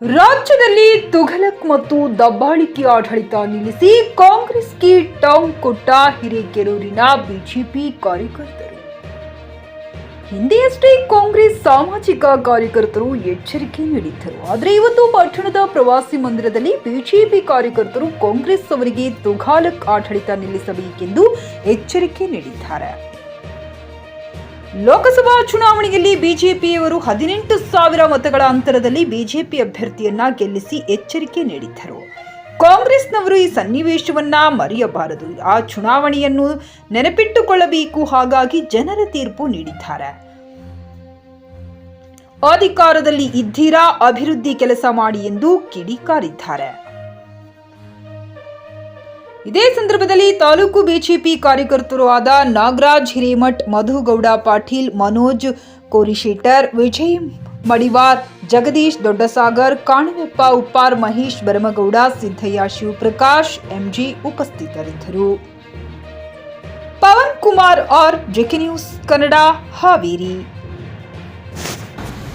ರಾಜ್ಯದಲ್ಲಿ ತುಘಲಕ್ ಮತ್ತು ದಬ್ಬಾಳಿಕೆ ಆಡಳಿತ ನಿಲ್ಲಿಸಿ ಕಾಂಗ್ರೆಸ್ಗೆ ಟಾಂಗ್ ಕೊಟ್ಟ ಹಿರೇಕೆರೂರಿನ ಬಿಜೆಪಿ ಕಾರ್ಯಕರ್ತರು. ಹಿಂದೆಯಷ್ಟೇ ಕಾಂಗ್ರೆಸ್ ಸಾಮಾಜಿಕ ಕಾರ್ಯಕರ್ತರು ಎಚ್ಚರಿಕೆ ನೀಡಿದ್ದರು. ಆದರೆ ಇವತ್ತು ಪಟ್ಟಣದ ಪ್ರವಾಸಿ ಮಂದಿರದಲ್ಲಿ ಬಿಜೆಪಿ ಕಾರ್ಯಕರ್ತರು ಕಾಂಗ್ರೆಸ್ ಅವರಿಗೆ ತುಘಲಕ್ ಆಡಳಿತ ನಿಲ್ಲಿಸಬೇಕೆಂದು ಎಚ್ಚರಿಕೆ ನೀಡಿದ್ದಾರೆ. ಲೋಕಸಭಾ ಚುನಾವಣೆಯಲ್ಲಿ ಬಿಜೆಪಿಯವರು 18,000 ಮತಗಳ ಅಂತರದಲ್ಲಿ ಬಿಜೆಪಿ ಅಭ್ಯರ್ಥಿಯನ್ನ ಗೆಲ್ಲಿಸಿ ಎಚ್ಚರಿಕೆ ನೀಡಿದ್ದರು. ಕಾಂಗ್ರೆಸ್ನವರು ಈ ಸನ್ನಿವೇಶವನ್ನ ಮರೆಯಬಾರದು, ಆ ಚುನಾವಣೆಯನ್ನು ನೆನಪಿಟ್ಟುಕೊಳ್ಳಬೇಕು. ಹಾಗಾಗಿ ಜನರ ತೀರ್ಪು ನೀಡಿದ್ದಾರೆ. ಅಧಿಕಾರದಲ್ಲಿ ಇದ್ದೀರಾ, ಅಭಿವೃದ್ಧಿ ಕೆಲಸ ಮಾಡಿ ಎಂದು ಕಿಡಿಕಾರಿದ್ದಾರೆ. ಇದೇ ಸಂದರ್ಭದಲ್ಲಿ ತಾಲೂಕು ಬಿಜೆಪಿ ಕಾರ್ಯಕರ್ತರು ಆದ ನಾಗರಾಜ್ ಹಿರೇಮಠ್, ಮಧುಗೌಡ ಪಾಟೀಲ್, ಮನೋಜ್ ಕೋರಿಶೇಟರ್, ವಿಜಯ್ ಮಡಿವಾರ್, ಜಗದೀಶ್ ದೊಡ್ಡಸಾಗರ್, ಕಾಣವೆಪ್ಪ ಉಪ್ಪಾರ್, ಮಹೇಶ್ ಬರಮಗೌಡ, ಸಿದ್ದಯ್ಯ ಶಿವಪ್ರಕಾಶ್, ಎಂಜಿ ಉಪಸ್ಥಿತರಿದ್ದರು. Pavan Kumar R, J K news Kannada, Haveri.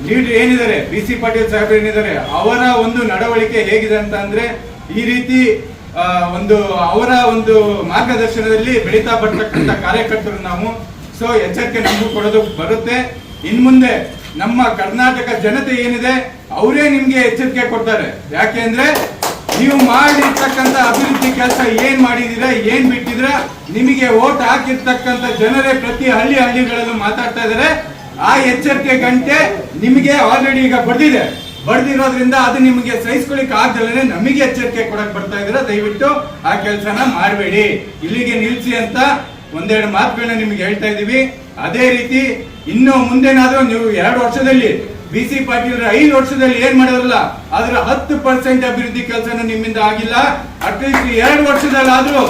Leader ಏನಿದ್ದಾರೆ, ಬಿ.ಸಿ. ಪಾಟೀಲ್ ಸಾಹೇಬ್ ಏನಿದ್ದಾರೆ, ಅವರ ಒಂದು ನಡವಳಿಕೆ ಹೇಗಿದೆ ಅಂತ ಅಂದ್ರೆ ಈ ರೀತಿ ಅವರ ಒಂದು ಮಾರ್ಗದರ್ಶನದಲ್ಲಿ ಬೆಳೀತಾ ಬರ್ತಕ್ಕಂಥ ಕಾರ್ಯಕರ್ತರು ನಾವು. ಸೊ ಎಚ್ಚರಿಕೆ ನಮಗೂ ಕೊಡೋದು ಬರುತ್ತೆ. ಇನ್ ಮುಂದೆ ನಮ್ಮ ಕರ್ನಾಟಕ ಜನತೆ ಏನಿದೆ ಅವರೇ ನಿಮ್ಗೆ ಎಚ್ಚರಿಕೆ ಕೊಡ್ತಾರೆ. ಯಾಕೆ ಅಂದ್ರೆ ನೀವು ಮಾಡಿರ್ತಕ್ಕಂಥ ಅಭಿವೃದ್ಧಿ ಕೆಲಸ ಏನ್ ಮಾಡಿದೀರಾ, ಏನ್ ಬಿಟ್ಟಿದ್ರ, ನಿಮಗೆ ವೋಟ್ ಹಾಕಿರ್ತಕ್ಕಂಥ ಜನರೇ ಪ್ರತಿ ಹಳ್ಳಿಗಳಲ್ಲೂ ಮಾತಾಡ್ತಾ ಇದಾರೆ. ಆ ಎಚ್ಚರಿಕೆ ಗಂಟೆ ನಿಮಗೆ ಆಲ್ರೆಡಿ ಈಗ ಬಡ್ದಿರೋದ್ರಿಂದ ಅದು ನಿಮಗೆ ಸಹಿಸ್ಕೊಳ್ಳಿಕ್ ಆಗ್ದಲೇ ನಮಗೆ ಎಚ್ಚರಿಕೆ ಕೊಡಕ್ ಬರ್ತಾ ಇದ್ದೀರಾ. ದಯವಿಟ್ಟು ಆ ಕೆಲಸನ ಮಾಡಬೇಡಿ, ಇಲ್ಲಿಗೆ ನಿಲ್ಸಿ ಅಂತ ಒಂದೆರಡು ಮಾತುಗಳನ್ನ ನಿಮ್ಗೆ ಹೇಳ್ತಾ ಇದೀವಿ. ಅದೇ ರೀತಿ ಇನ್ನು ಮುಂದೇನಾದ್ರೂ ನೀವು 2 ವರ್ಷದಲ್ಲಿ ಬಿ.ಸಿ. ಪಾಟೀಲ್ 5 ವರ್ಷದಲ್ಲಿ ಏನ್ ಮಾಡಿದ್ರಲ್ಲ ಅದ್ರ 10% ಅಭಿವೃದ್ಧಿ ಕೆಲಸನ ನಿಮ್ಮಿಂದ ಆಗಿಲ್ಲ. ಅಟ್ಲೀಸ್ಟ್ 2 ವರ್ಷದಲ್ಲಾದ್ರೂ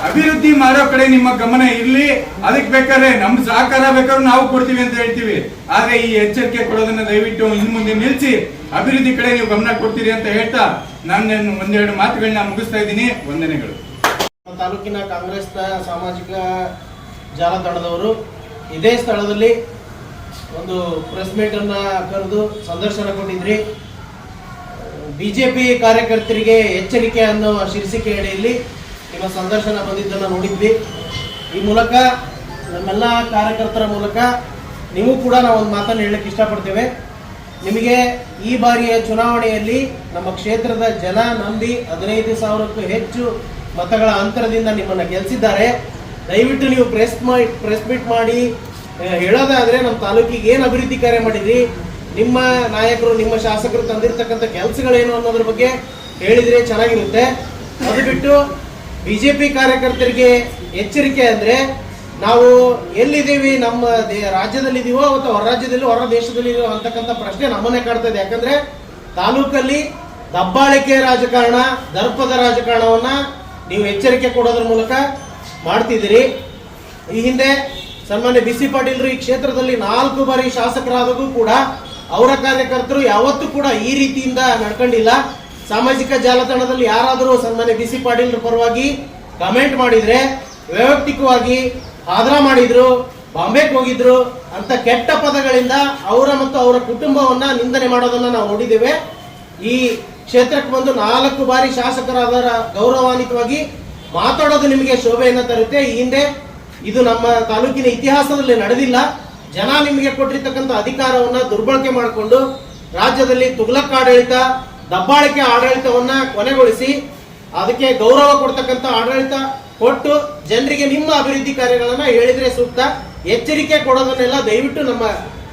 ಅಭಿವೃದ್ಧಿ ಮಾಡೋ ಕಡೆ ನಿಮ್ಮ ಗಮನ ಇರ್ಲಿ. ಅದಕ್ಕೆ ಬೇಕಾದ್ರೆ ನಮ್ ಸಹಕಾರ ಬೇಕಾದ್ರೂ ನಾವು ಕೊಡ್ತೀವಿ ಅಂತ ಹೇಳ್ತೀವಿ. ಆದ್ರೆ ಈ ಎಚ್ಚರಿಕೆ ಕೊಡೋದನ್ನ ದಯವಿಟ್ಟು ಇನ್ನು ಮುಂದೆ ನಿಲ್ಸಿ ಅಭಿವೃದ್ಧಿ ಕಡೆ ನೀವು ಗಮನ ಕೊಡ್ತೀರಿ ಅಂತ ಹೇಳ್ತಾ ನಾನು ಒಂದೆರಡು ಮಾತುಗಳನ್ನ ಮುಗಿಸ್ತಾ ಇದ್ದೀನಿ. ವಂದನೆಗಳು. ತಾಲೂಕಿನ ಕಾಂಗ್ರೆಸ್ನ ಸಾಮಾಜಿಕ ಜಾಲತಾಣದವರು ಇದೇ ಸ್ಥಳದಲ್ಲಿ ಒಂದು ಪ್ರೆಸ್ ಮೀಟ್ ಅನ್ನ ಕರೆದು ಸಂದರ್ಶನ ಕೊಟ್ಟಿದ್ರಿ. ಬಿಜೆಪಿ ಕಾರ್ಯಕರ್ತರಿಗೆ ಎಚ್ಚರಿಕೆ ಅನ್ನೋ ಶೀರ್ಷಿಕೆ ಅಡಿಯಲ್ಲಿ ನಿಮ್ಮ ಸಂದರ್ಶನ ಬಂದಿದ್ದನ್ನು ನೋಡಿದ್ವಿ. ಈ ಮೂಲಕ ನಮ್ಮೆಲ್ಲ ಕಾರ್ಯಕರ್ತರ ಮೂಲಕ ನೀವು ಕೂಡ ನಾವು ಒಂದು ಮಾತನ್ನು ಹೇಳಕ್ಕೆ ಇಷ್ಟಪಡ್ತೇವೆ. ನಿಮಗೆ ಈ ಬಾರಿಯ ಚುನಾವಣೆಯಲ್ಲಿ ನಮ್ಮ ಕ್ಷೇತ್ರದ ಜನ ನಂಬಿ 15,000ಕ್ಕೂ ಹೆಚ್ಚು ಮತಗಳ ಅಂತರದಿಂದ ನಿಮ್ಮನ್ನು ಗೆಲ್ಲಿಸಿದ್ದಾರೆ. ದಯವಿಟ್ಟು ನೀವು ಪ್ರೆಸ್ ಮೀಟ್ ಮಾಡಿ ಹೇಳೋದಾದ್ರೆ ನಮ್ಮ ತಾಲೂಕಿಗೆ ಏನು ಅಭಿವೃದ್ಧಿ ಕಾರ್ಯ ಮಾಡಿದ್ರಿ, ನಿಮ್ಮ ನಾಯಕರು ನಿಮ್ಮ ಶಾಸಕರು ತಂದಿರತಕ್ಕಂಥ ಕೆಲಸಗಳೇನು ಅನ್ನೋದ್ರ ಬಗ್ಗೆ ಹೇಳಿದ್ರೆ ಚೆನ್ನಾಗಿರುತ್ತೆ. ಅದು ಬಿಟ್ಟು ಬಿಜೆಪಿ ಕಾರ್ಯಕರ್ತರಿಗೆ ಎಚ್ಚರಿಕೆ ಅಂದ್ರೆ ನಾವು ಎಲ್ಲಿದ್ದೀವಿ, ನಮ್ಮ ರಾಜ್ಯದಲ್ಲಿದ್ದೀವೋ ಅಥವಾ ಹೊರ ರಾಜ್ಯದಲ್ಲಿ ಹೊರ ದೇಶದಲ್ಲಿದ್ದೀವೋ ಅಂತಕ್ಕಂಥ ಪ್ರಶ್ನೆ ನಮ್ಮನ್ನೇ ಕಾಡ್ತಾ ಇದೆ. ಯಾಕಂದ್ರೆ ತಾಲೂಕಲ್ಲಿ ದಬ್ಬಾಳಿಕೆ ರಾಜಕಾರಣ, ದರ್ಪದ ರಾಜಕಾರಣವನ್ನ ನೀವು ಎಚ್ಚರಿಕೆ ಕೊಡೋದ್ರ ಮೂಲಕ ಮಾಡ್ತಿದ್ದೀರಿ. ಈ ಹಿಂದೆ ಸನ್ಮಾನ್ಯ ಬಿ.ಸಿ. ಪಾಟೀಲ್ರು ಈ ಕ್ಷೇತ್ರದಲ್ಲಿ 4 ಬಾರಿ ಶಾಸಕರಾದಾಗೂ ಕೂಡ ಅವರ ಕಾರ್ಯಕರ್ತರು ಯಾವತ್ತೂ ಕೂಡ ಈ ರೀತಿಯಿಂದ ನಡ್ಕೊಂಡಿಲ್ಲ. ಸಾಮಾಜಿಕ ಜಾಲತಾಣದಲ್ಲಿ ಯಾರಾದರೂ ಸನ್ಮಾನ್ಯ ಬಿ.ಸಿ. ಪಾಟೀಲ್ರ ಪರವಾಗಿ ಕಮೆಂಟ್ ಮಾಡಿದ್ರೆ ವೈಯಕ್ತಿಕವಾಗಿ ಆದ್ರ ಮಾಡಿದ್ರು, ಬಾಂಬೆಗೆ ಹೋಗಿದ್ರು ಅಂತ ಕೆಟ್ಟ ಪದಗಳಿಂದ ಅವರ ಮತ್ತು ಅವರ ಕುಟುಂಬವನ್ನ ನಿಂದನೆ ಮಾಡೋದನ್ನ ನಾವು ನೋಡಿದ್ದೇವೆ. ಈ ಕ್ಷೇತ್ರಕ್ಕೆ ಬಂದು 4 ಬಾರಿ ಶಾಸಕರಾದ ಗೌರವಾನ್ವಿತವಾಗಿ ಮಾತಾಡೋದು ನಿಮಗೆ ಶೋಭೆಯನ್ನ ತರುತ್ತೆ. ಈ ಹಿಂದೆ ಇದು ನಮ್ಮ ತಾಲೂಕಿನ ಇತಿಹಾಸದಲ್ಲಿ ನಡೆದಿಲ್ಲ. ಜನ ನಿಮಗೆ ಕೊಟ್ಟಿರ್ತಕ್ಕಂಥ ಅಧಿಕಾರವನ್ನ ದುರ್ಬಳಕೆ ಮಾಡಿಕೊಂಡು ರಾಜ್ಯದಲ್ಲಿ ತುಘಲಕ್ ಆಡಳಿತ, ದಬ್ಬಾಳಿಕೆ ಆಡಳಿತವನ್ನ ಕೊನೆಗೊಳಿಸಿ ಅದಕ್ಕೆ ಗೌರವ ಕೊಡ್ತಕ್ಕಂಥ ಆಡಳಿತ ಕೊಟ್ಟು ಜನರಿಗೆ ನಿಮ್ಮ ಅಭಿವೃದ್ಧಿ ಕಾರ್ಯಗಳನ್ನ ಹೇಳಿದ್ರೆ ಸೂಕ್ತ. ಎಚ್ಚರಿಕೆ ಕೊಡೋದನ್ನೆಲ್ಲ ದಯವಿಟ್ಟು ನಮ್ಮ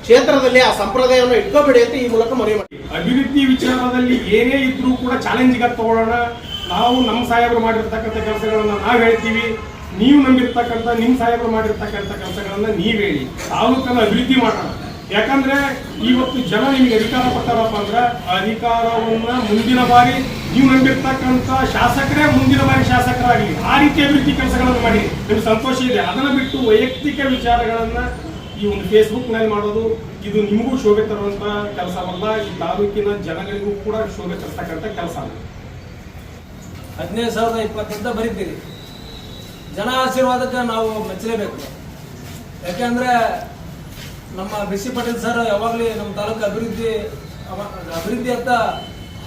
ಕ್ಷೇತ್ರದಲ್ಲಿ ಆ ಸಂಪ್ರದಾಯವನ್ನು ಇಟ್ಕೋಬೇಡಿ ಅಂತ ಈ ಮೂಲಕ ಮನವಿ ಮಾಡಿ. ಅಭಿವೃದ್ಧಿ ವಿಚಾರದಲ್ಲಿ ಏನೇ ಇದ್ರೂ ಕೂಡ ಚಾಲೆಂಜಿಗೆ ತಗೊಳ್ಳೋಣ. ನಾವು ನಮ್ಮ ಸಾಹೇಬರು ಮಾಡಿರ್ತಕ್ಕಂಥ ಕೆಲಸಗಳನ್ನ ನಾವು ಹೇಳ್ತೀವಿ, ನೀವು ನಂಬಿರ್ತಕ್ಕಂಥ ನಿಮ್ಮ ಸಾಹೇಬರು ಮಾಡಿರ್ತಕ್ಕಂಥ ಕೆಲಸಗಳನ್ನ ನೀವ್ ಹೇಳಿ, ತಾಲೂಕನ್ನ ಅಭಿವೃದ್ಧಿ ಮಾಡೋಣ. ಯಾಕಂದ್ರೆ ಇವತ್ತು ಜನ ನಿಮಗೆ ಅಧಿಕಾರ ಕೊಟ್ಟಾರಪ್ಪ ಅಂದ್ರೆ ಅಧಿಕಾರವನ್ನ ಮುಂದಿನ ಬಾರಿ ನೀವು ನಂಬಿರ್ತಕ್ಕಂಥ ಶಾಸಕರೇ ಮುಂದಿನ ಬಾರಿ ಶಾಸಕರಾಗಲಿ, ಆ ರೀತಿ ಅಭಿವೃದ್ಧಿ ಕೆಲಸಗಳನ್ನು ಮಾಡಿ ನಿಮ್ಗೆ ಸಂತೋಷ ಇದೆ. ಅದನ್ನ ಬಿಟ್ಟು ವೈಯಕ್ತಿಕ ವಿಚಾರಗಳನ್ನ ಈ ಒಂದು ಫೇಸ್ಬುಕ್ ನಲ್ಲಿ ಮಾಡೋದು ಇದು ನಿಮಗೂ ಶೋಭೆ ತರುವಂತ ಕೆಲಸವಲ್ಲ, ಈ ತಾಲೂಕಿನ ಜನಗಳಿಗೂ ಕೂಡ ಶೋಭೆ ತರ್ತಕ್ಕಂಥ ಕೆಲಸ. 15,020 ಅಂತ ಬರೀತೀರಿ. ಜನ ಆಶೀರ್ವಾದಕ್ಕೆ ನಾವು ಮೆಚ್ಚಲೇಬೇಕು. ಯಾಕೆಂದ್ರೆ ನಮ್ಮ ಬಿ.ಸಿ. ಪಾಟೀಲ್ ಸರ್ ಯಾವಾಗಲೂ ನಮ್ಮ ತಾಲೂಕು ಅಭಿವೃದ್ಧಿ ಅಂತ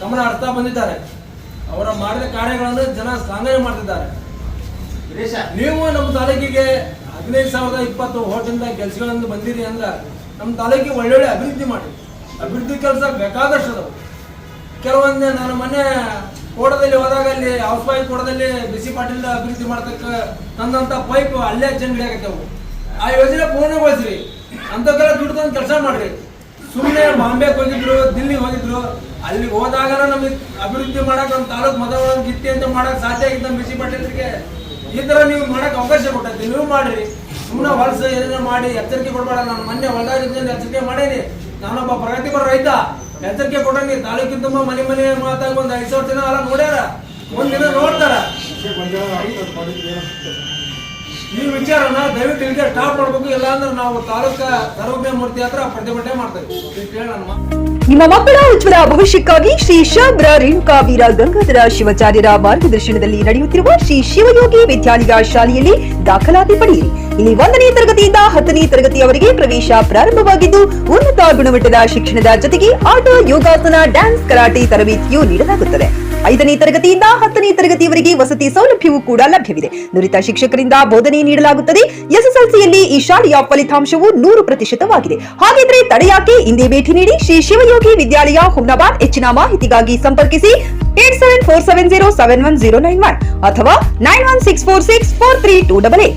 ಗಮನ ಹರಿಸ್ತಾ ಬಂದಿದ್ದಾರೆ. ಅವರ ಮಾಡಿದ ಕಾರ್ಯಗಳನ್ನು ಜನ ಶ್ಲಾಘನೆ ಮಾಡ್ತಿದ್ದಾರೆ. ನೀವು ನಮ್ಮ ತಾಲೂಕಿಗೆ 15,020 ಓಟಿಂದ ಕೆಲಸಗಳಿಂದ ಬಂದಿರಿ ಅಂದ್ರೆ ನಮ್ಮ ತಾಲೂಕಿಗೆ ಒಳ್ಳೊಳ್ಳೆ ಅಭಿವೃದ್ಧಿ ಮಾಡಿ, ಅಭಿವೃದ್ಧಿ ಕೆಲಸ ಬೇಕಾದಷ್ಟು ಅದಾವೆ. ಕೆಲವೊಂದು ನಾನು ಮೊನ್ನೆ ಕೋಟದಲ್ಲಿ ಹೋದಾಗ ಅಲ್ಲಿ ಔಷಧಿ ಕೋಟದಲ್ಲಿ ಬಿಸಿ ಪಾಟೀಲ್ ಅಭಿವೃದ್ಧಿ ಮಾಡ್ತಕ್ಕ ತಂದಂತ ಪೈಪ್ ಅಲ್ಲೇ ಚಂಗಡಿ ಆಗತ್ತವು. ಆ ಯೋಜನೆ ಪೂರ್ಣಗೊಳಿಸ್ರಿ, ಅಂತಕ್ಕೆಲ್ಲ ದುಡ್ಡು ತಂದು ಕೆಲಸ ಮಾಡ್ರಿ. ಸುಮ್ಮನೆ ಬಾಂಬೆಗೆ ಹೋಗಿದ್ರು, ದಿಲ್ಲಿಗೆ ಹೋಗಿದ್ರು, ಅಲ್ಲಿ ಹೋದಾಗ ನಮಗೆ ಅಭಿವೃದ್ಧಿ ಮಾಡಕ್ ನಮ್ಮ ತಾಲೂಕು ಮತಗಳನ್ನು ಗಿತ್ತಿ ಅಂತ ಮಾಡಕ್ ಸಾಧ್ಯ ಆಗಿತ್ತು. ನಮ್ಮ ಬಿಸಿ ಪಾಟೀಲ್ರಿಗೆ ಈ ತರ ನೀವು ಮಾಡಕ್ ಅವಕಾಶ ಕೊಟ್ಟೈತಿ, ನೀವು ಮಾಡ್ರಿ. ಸುಮ್ಮನೆ ಹೊಲಸ ಏನೇನೋ ಮಾಡಿ ಎಚ್ಚರಿಕೆ ಕೊಡ್ಬೇಡ. ನಾನು ಮೊನ್ನೆ ಹೊಲದಾಗಿದ್ದ ಎಚ್ಚರಿಕೆ ಮಾಡೇನಿ. ನಾನೊಬ್ಬ ಪ್ರಗತಿಪರ ರೈತ, ಎಚ್ಚರಿಕೆ ಕೊಟ್ಟಂಗೆ ತಾಲೂಕಿನ ತುಂಬಾ ಮನೆ ಮಾತಾಗ ಒಂದು 5,000 ಜನ ಎಲ್ಲ ನೋಡ್ಯಾರ, ಒಂದಿನ ನೋಡ್ತಾರ. ಈ ವಿಚಾರನ ದಯವಿಟ್ಟು ಇಲ್ಲಿಗೆ ಸ್ಟಾಪ್ ಮಾಡ್ಬೇಕು. ಇಲ್ಲ ಅಂದ್ರೆ ನಾವು ತಾಲೂಕ ಸರ್ವಜ್ಞ ಮೂರ್ತಿ ಹತ್ರ ಪ್ರತಿಭಟನೆ ಮಾಡ್ತೇವೆ. ಹೇಳಿ ನನ್ನ ನಿಮ್ಮ ಮಕ್ಕಳ ಉಜ್ವಲ ಭವಿಷ್ಯಕ್ಕಾಗಿ ಶ್ರೀ ಶಬ್ರ ರೇಣುಕಾ ವೀರ ಗಂಗಾಧರ ಶಿವಾಚಾರ್ಯರ ಮಾರ್ಗದರ್ಶನದಲ್ಲಿ ನಡೆಯುತ್ತಿರುವ ಶ್ರೀ ಶಿವಯೋಗಿ ವಿದ್ಯಾಲಯ ಶಾಲೆಯಲ್ಲಿ ದಾಖಲಾತಿ ಪಡೆಯಿರಿ. ಇಲ್ಲಿ 1ನೇ ತರಗತಿಯಿಂದ 10ನೇ ತರಗತಿಯವರೆಗೆ ಪ್ರವೇಶ ಪ್ರಾರಂಭವಾಗಿದ್ದು, ಉನ್ನತ ಗುಣಮಟ್ಟದ ಶಿಕ್ಷಣದ ಜೊತೆಗೆ ಆಟ, ಯೋಗಾಸನ, ಡ್ಯಾನ್ಸ್, ಕರಾಟೆ ತರಬೇತಿಯೂ ನೀಡಲಾಗುತ್ತದೆ. 5ನೇ ತರಗತಿಯಿಂದ 10ನೇ ತರಗತಿಯವರೆಗೆ ವಸತಿ ಸೌಲಭ್ಯವೂ ಕೂಡ ಲಭ್ಯವಿದೆ. ನುರಿತ ಶಿಕ್ಷಕರಿಂದ ಬೋಧನೆ ನೀಡಲಾಗುತ್ತದೆ. ಎಸ್ಎಸ್ಎಲ್ಸಿಯಲ್ಲಿ ಈ ಶಾಲೆಯ ಫಲಿತಾಂಶವು 100%ವಾಗಿದೆ. ಹಾಗಿದ್ರೆ ತಡೆಯಾಕೆ? ಇಂದೇ ಭೇಟಿ ನೀಡಿ ಶ್ರೀ ಶಿವಯೋಗಿ ವಿದ್ಯಾಲಯ, ಹುಮ್ನಾಬಾದ್. ಹೆಚ್ಚಿನ ಮಾಹಿತಿಗಾಗಿ ಸಂಪರ್ಕಿಸಿ 8747071091 ಅಥವಾ 9164643288.